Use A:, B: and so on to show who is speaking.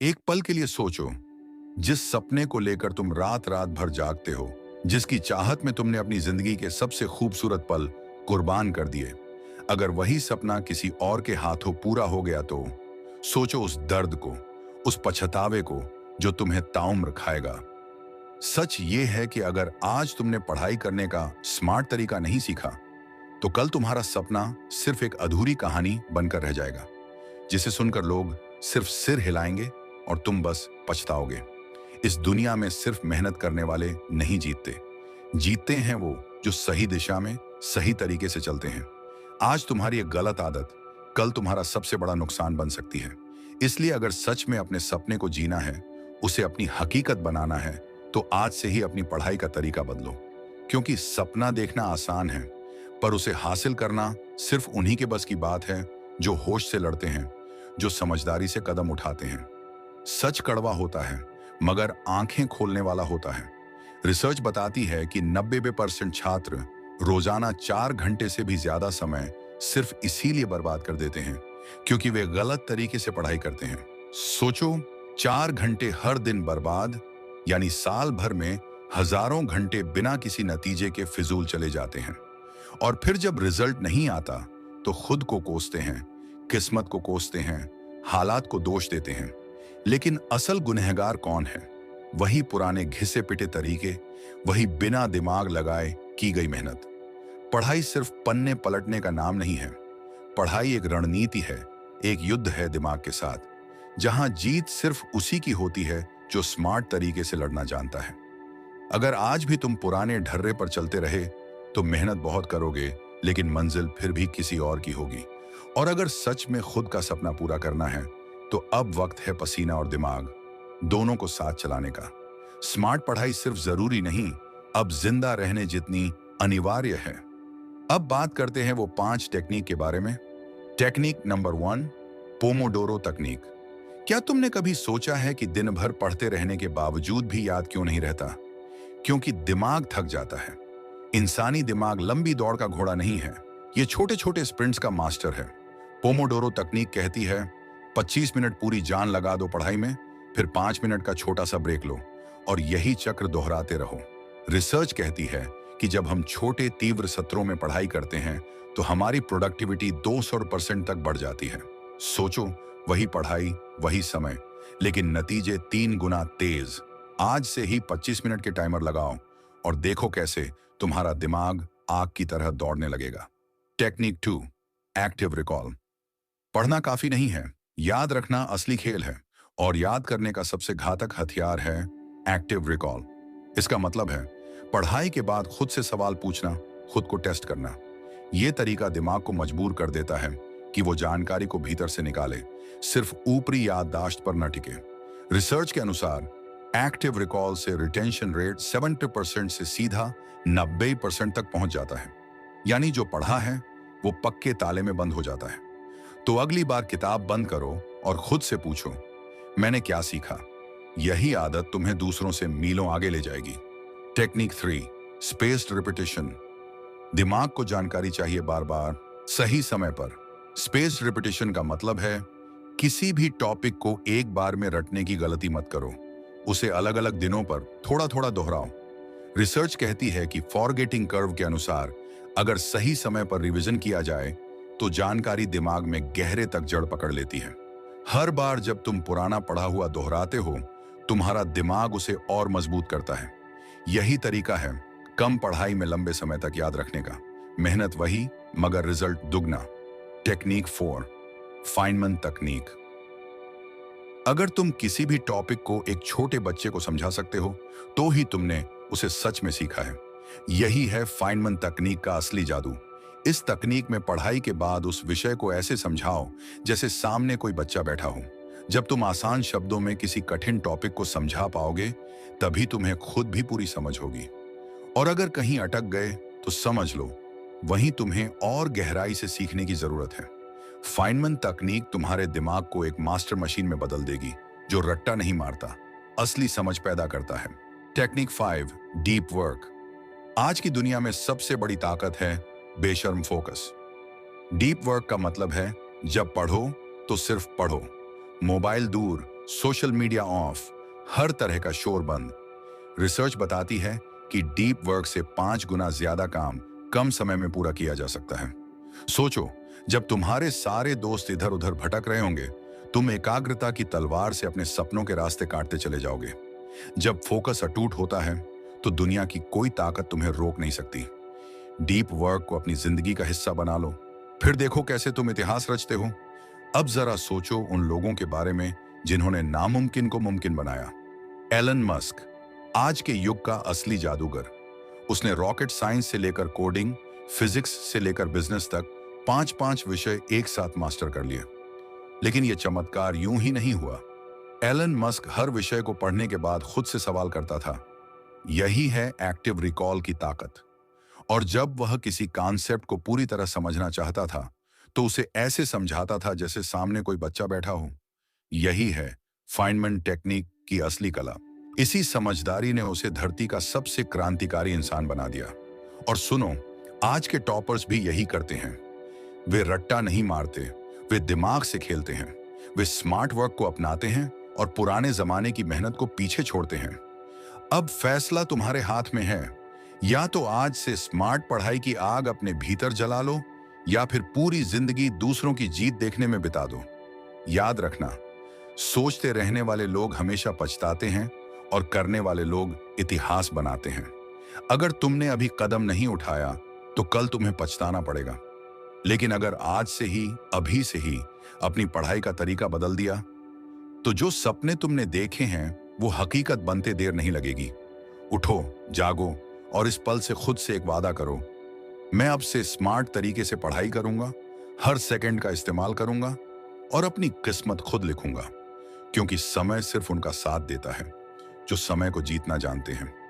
A: एक पल के लिए सोचो, जिस सपने को लेकर तुम रात रात भर जागते हो, जिसकी चाहत में तुमने अपनी जिंदगी के सबसे खूबसूरत पल कुर्बान कर दिए, अगर वही सपना किसी और के हाथों पूरा हो गया तो सोचो उस दर्द को, उस पछतावे को जो तुम्हें ताउम्र खाएगा। सच ये है कि अगर आज तुमने पढ़ाई करने का स्मार्ट तरीका नहीं सीखा, तो कल तुम्हारा सपना सिर्फ एक अधूरी कहानी बनकर रह जाएगा, जिसे सुनकर लोग सिर्फ सिर हिलाएंगे और तुम बस पछताओगे। इस दुनिया में सिर्फ मेहनत करने वाले नहीं जीतते, जीतते हैं वो जो सही दिशा में सही तरीके से चलते हैं। आज तुम्हारी एक गलत आदत कल तुम्हारा सबसे बड़ा नुकसान बन सकती है। इसलिए अगर सच में अपने सपने को जीना है, उसे अपनी हकीकत बनाना है, तो आज से ही अपनी पढ़ाई का तरीका बदलो। क्योंकि सपना देखना आसान है, पर उसे हासिल करना सिर्फ उन्हीं के बस की बात है जो होश से लड़ते हैं, जो समझदारी से कदम उठाते हैं। सच कड़वा होता है, मगर आंखें खोलने वाला होता है। रिसर्च बताती है कि 90% छात्र रोजाना 4 घंटे से भी ज्यादा समय सिर्फ इसीलिए बर्बाद कर देते हैं क्योंकि वे गलत तरीके से पढ़ाई करते हैं। सोचो, 4 घंटे हर दिन बर्बाद, यानी साल भर में हजारों घंटे बिना किसी नतीजे के फिजूल चले जाते हैं। और फिर जब रिजल्ट नहीं आता तो खुद को कोसते हैं, किस्मत को कोसते हैं, हालात को दोष देते हैं। लेकिन असल गुनहगार कौन है? वही पुराने घिसे पिटे तरीके, वही बिना दिमाग लगाए की गई मेहनत। पढ़ाई सिर्फ पन्ने पलटने का नाम नहीं है। पढ़ाई एक रणनीति है, एक युद्ध है दिमाग के साथ, जहां जीत सिर्फ उसी की होती है जो स्मार्ट तरीके से लड़ना जानता है। अगर आज भी तुम पुराने ढर्रे पर चलते रहे तो मेहनत बहुत करोगे, लेकिन मंजिल फिर भी किसी और की होगी। और अगर सच में खुद का सपना पूरा करना है, तो अब वक्त है पसीना और दिमाग दोनों को साथ चलाने का। स्मार्ट पढ़ाई सिर्फ जरूरी नहीं, अब जिंदा रहने जितनी अनिवार्य है। अब बात करते हैं वो 5 टेक्निक के बारे में। टेक्निक नंबर 1, पोमोडोरो तकनीक। क्या तुमने कभी सोचा है कि दिन भर पढ़ते रहने के बावजूद भी याद क्यों नहीं रहता? क्योंकि दिमाग थक जाता है। इंसानी दिमाग लंबी दौड़ का घोड़ा नहीं है, ये छोटे छोटे स्प्रिंट्स का मास्टर है। पोमोडोरो तकनीक कहती है 25 मिनट पूरी जान लगा दो पढ़ाई में, फिर 5 मिनट का छोटा सा ब्रेक लो, और यही चक्र दोहराते रहो। रिसर्च कहती है कि जब हम छोटे तीव्र सत्रों में पढ़ाई करते हैं तो हमारी प्रोडक्टिविटी 200% तक बढ़ जाती है। सोचो, वही पढ़ाई, वही समय, लेकिन नतीजे 3 गुना तेज। आज से ही 25 मिनट के टाइमर लगाओ और देखो कैसे तुम्हारा दिमाग आग की तरह दौड़ने लगेगा। Technique 2, active recall. पढ़ना काफी नहीं है, याद रखना असली खेल है। और याद करने का सबसे घातक हथियार है एक्टिव रिकॉल। इसका मतलब है पढ़ाई के बाद खुद से सवाल पूछना, खुद को टेस्ट करना। यह तरीका दिमाग को मजबूर कर देता है कि वो जानकारी को भीतर से निकाले, सिर्फ ऊपरी याददाश्त पर न टिके। रिसर्च के अनुसार एक्टिव रिकॉल से रिटेंशन रेट 70% से सीधा 90% तक पहुंच जाता है। यानी जो पढ़ा है वो पक्के ताले में बंद हो जाता है। तो अगली बार किताब बंद करो और खुद से पूछो, मैंने क्या सीखा? यही आदत तुम्हें दूसरों से मीलों आगे ले जाएगी। Technique 3, spaced repetition. दिमाग को जानकारी चाहिए बार बार, सही समय पर। स्पेस्ड रिपीटिशन का मतलब है किसी भी टॉपिक को एक बार में रटने की गलती मत करो, उसे अलग अलग दिनों पर थोड़ा थोड़ा दोहराओ। रिसर्च कहती है कि फॉरगेटिंग कर्व के अनुसार अगर सही समय पर रिवीजन किया जाए तो जानकारी दिमाग में गहरे तक जड़ पकड़ लेती है। हर बार जब तुम पुराना पढ़ा हुआ दोहराते हो, तुम्हारा दिमाग उसे और मजबूत करता है। यही तरीका है कम पढ़ाई में लंबे समय तक याद रखने का। मेहनत वही, मगर रिजल्ट दुगना। टेक्निक 4, फाइनमैन तकनीक। अगर तुम किसी भी टॉपिक को एक छोटे बच्चे को समझा सकते हो, तो ही तुमने उसे सच में सीखा है। यही है फाइनमैन तकनीक का असली जादू। इस तकनीक में पढ़ाई के बाद उस विषय को ऐसे समझाओ जैसे सामने कोई बच्चा बैठा हो। जब तुम आसान शब्दों में किसी कठिन टॉपिक को समझा पाओगे, तभी तुम्हें खुद भी पूरी समझ होगी। और अगर कहीं अटक गए तो समझ लो, वहीं तुम्हें और गहराई से सीखने की जरूरत है। फाइनमैन तकनीक तुम्हारे दिमाग को एक मास्टर मशीन में बदल देगी, जो रट्टा नहीं मारता, असली समझ पैदा करता है। Technique 5, deep work. आज की दुनिया में सबसे बड़ी ताकत है बेशर्म फोकस। डीप वर्क का मतलब है जब पढ़ो तो सिर्फ पढ़ो, मोबाइल दूर, सोशल मीडिया ऑफ, हर तरह का शोर बंद। रिसर्च बताती है कि डीप वर्क से 5 गुना ज्यादा काम कम समय में पूरा किया जा सकता है। सोचो, जब तुम्हारे सारे दोस्त इधर उधर भटक रहे होंगे, तुम एकाग्रता की तलवार से अपने सपनों के रास्ते काटते चले जाओगे। जब फोकस अटूट होता है, तो दुनिया की कोई ताकत तुम्हें रोक नहीं सकती। डीप वर्क को अपनी जिंदगी का हिस्सा बना लो, फिर देखो कैसे तुम इतिहास रचते हो। अब जरा सोचो उन लोगों के बारे में जिन्होंने नामुमकिन को मुमकिन बनाया। एलन मस्क, आज के युग का असली जादूगर। उसने रॉकेट साइंस से लेकर कोडिंग, फिजिक्स से लेकर बिजनेस तक 5-5 विषय एक साथ मास्टर कर लिए। लेकिन यह चमत्कार यूं ही नहीं हुआ। एलन मस्क हर विषय को पढ़ने के बाद खुद से सवाल करता था। यही है एक्टिव रिकॉल की ताकत। और जब वह किसी कॉन्सेप्ट को पूरी तरह समझना चाहता था, तो उसे ऐसे समझाता था जैसे सामने कोई बच्चा बैठा हो। यही है फाइनमैन टेक्निक की असली कला। इसी समझदारी ने उसे धरती का सबसे क्रांतिकारी इंसान बना दिया। और सुनो, आज के टॉपर्स भी यही करते हैं। वे रट्टा नहीं मारते, वे दिमाग से खेलते हैं। वे स्मार्ट वर्क को अपनाते हैं और पुराने जमाने की मेहनत को पीछे छोड़ते हैं। अब फैसला तुम्हारे हाथ में है। या तो आज से स्मार्ट पढ़ाई की आग अपने भीतर जला लो, या फिर पूरी जिंदगी दूसरों की जीत देखने में बिता दो। याद रखना, सोचते रहने वाले लोग हमेशा पछताते हैं और करने वाले लोग इतिहास बनाते हैं। अगर तुमने अभी कदम नहीं उठाया, तो कल तुम्हें पछताना पड़ेगा। लेकिन अगर आज से ही, अभी से ही अपनी पढ़ाई का तरीका बदल दिया, तो जो सपने तुमने देखे हैं वो हकीकत बनते देर नहीं लगेगी। उठो, जागो और इस पल से खुद से एक वादा करो। मैं अब से स्मार्ट तरीके से पढ़ाई करूंगा, हर सेकंड का इस्तेमाल करूंगा और अपनी किस्मत खुद लिखूंगा। क्योंकि समय सिर्फ उनका साथ देता है जो समय को जीतना जानते हैं।